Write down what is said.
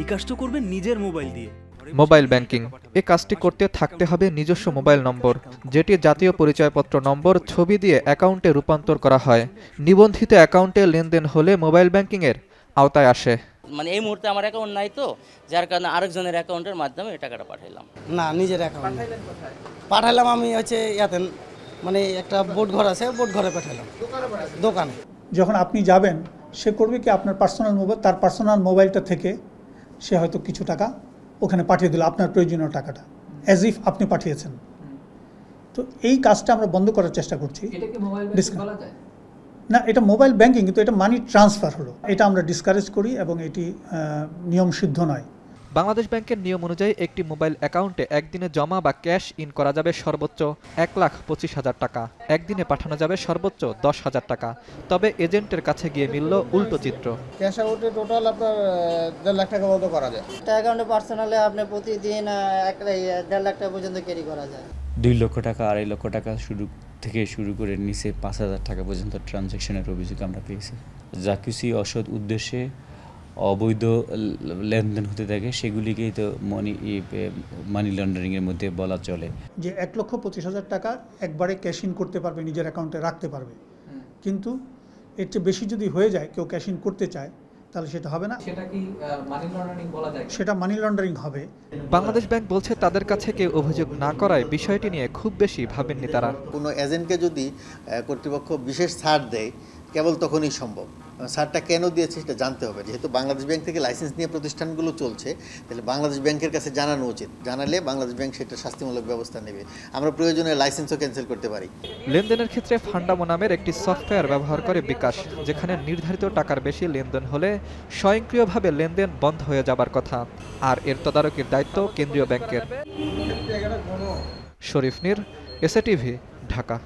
বিকাশ তো করবেন নিজের মোবাইল দিয়ে। মোবাইল ব্যাংকিং এই কাজটি করতে থাকতে হবে নিজস্ব মোবাইল নম্বর, যেটি জাতীয় পরিচয়পত্র নম্বর ছবি দিয়ে অ্যাকাউন্টে রূপান্তর করা হয়। নিবন্ধিত অ্যাকাউন্টে লেনদেন হলে মোবাইল ব্যাংকিংয়ের আওতায় আসে। মানে এই মুহূর্তে আমার অ্যাকাউন্ট নাই, তো যার কারণে আরেকজনের অ্যাকাউন্টের মাধ্যমে এই টাকাটা পাঠাইলাম। না, নিজের অ্যাকাউন্ট পাঠাইলাম। আমি ইয়াতে মানে একটা বোট ঘর আছে, বোট ঘরে পাঠাইলাম দোকানে। যখন আপনি যাবেন, সে করবে কি আপনার পার্সোনাল মোবাইল, তার পার্সোনাল মোবাইলটা থেকে সে হয়তো কিছু টাকা ওখানে পাঠিয়ে দিল, আপনার প্রয়োজনীয় টাকাটা, অ্যাজ ইফ আপনি পাঠিয়েছেন। তো এই কাজটা আমরা বন্ধ করার চেষ্টা করছি। না, এটা মোবাইল ব্যাংকিং, কিন্তু এটা মানি ট্রান্সফার হলো, এটা আমরা ডিসকারেজ করি এবং এটি নিয়মসিদ্ধ নয়। বাংলাদেশ ব্যাংকের নিয়ম অনুযায়ী একটি মোবাইল অ্যাকাউন্টে একদিনে জমা বা ক্যাশ ইন করা যাবে সর্বোচ্চ ১,২৫,০০০ টাকা, একদিনে পাঠানো যাবে সর্বোচ্চ ১০,০০০ টাকা। তবে এজেন্টের কাছে গিয়ে মিলল উল্টো চিত্র। ক্যাশ আউটে টোটাল আপনার ১.৫ লাখ টাকা মতো করা যায়। একটা অ্যাকাউন্টে পার্সোনালে আপনি প্রতিদিন ১.৫ লাখ টাকা পর্যন্ত ক্যারি করা যায়। ২ লক্ষ টাকা, ২.৫ লক্ষ টাকা শুরু করে নিচে ৫,০০০ টাকা পর্যন্ত ট্রানজ্যাকশনের অভিযোগ আমরা পেয়েছি। যা কিছু অসৎ উদ্দেশ্যে অবৈধ লেনদেন হতে থাকে সেগুলিকেই তো মানি লন্ডারিংয়ের মধ্যে বলা চলে। যে ১,২৫,০০০ টাকা একবারে ক্যাশ ইন করতে পারবে, নিজের অ্যাকাউন্টে রাখতে পারবে, কিন্তু এর চেয়ে বেশি যদি হয়ে যায়, কেউ ক্যাশ ইন করতে চায়, তাহলে সেটা হবে না। সেটা কি মানি লন্ডারিং বলা যায়? সেটা মানি লন্ডারিং হবে। বাংলাদেশ ব্যাংক বলছে তাদের কাছে কেউ অভিযোগ না করায় বিষয়টি নিয়ে খুব বেশি ভাবেননি তারা। কোনো এজেন্টকে যদি কর্তৃপক্ষ বিশেষ ছাড় দেয়, কেবল তখনই সম্ভব। ছাড়টা কেন দিয়েছে সেটা জানতে হবে। যেহেতু বাংলাদেশ ব্যাংক থেকে লাইসেন্স নিয়ে প্রতিষ্ঠানগুলো চলছে, তাহলে বাংলাদেশ ব্যাংকের কাছে জানানো উচিত। জানালে বাংলাদেশ ব্যাংক সেটা শাস্তিমূলক ব্যবস্থা নেবে। আমরা প্রয়োজনে লাইসেন্সও ক্যান্সেল করতে পারি। লেনদেনের ক্ষেত্রে ফান্ডামো নামের একটি সফটওয়্যার ব্যবহার করে বিকাশ, যেখানে নির্ধারিত টাকার বেশি লেনদেন হলে স্বয়ংক্রিয়ভাবে লেনদেন বন্ধ হয়ে যাবার কথা, আর এর তদারকির দায়িত্ব কেন্দ্রীয় ব্যাংকের। শরীফ নীর, এসএ টিভি, ঢাকা।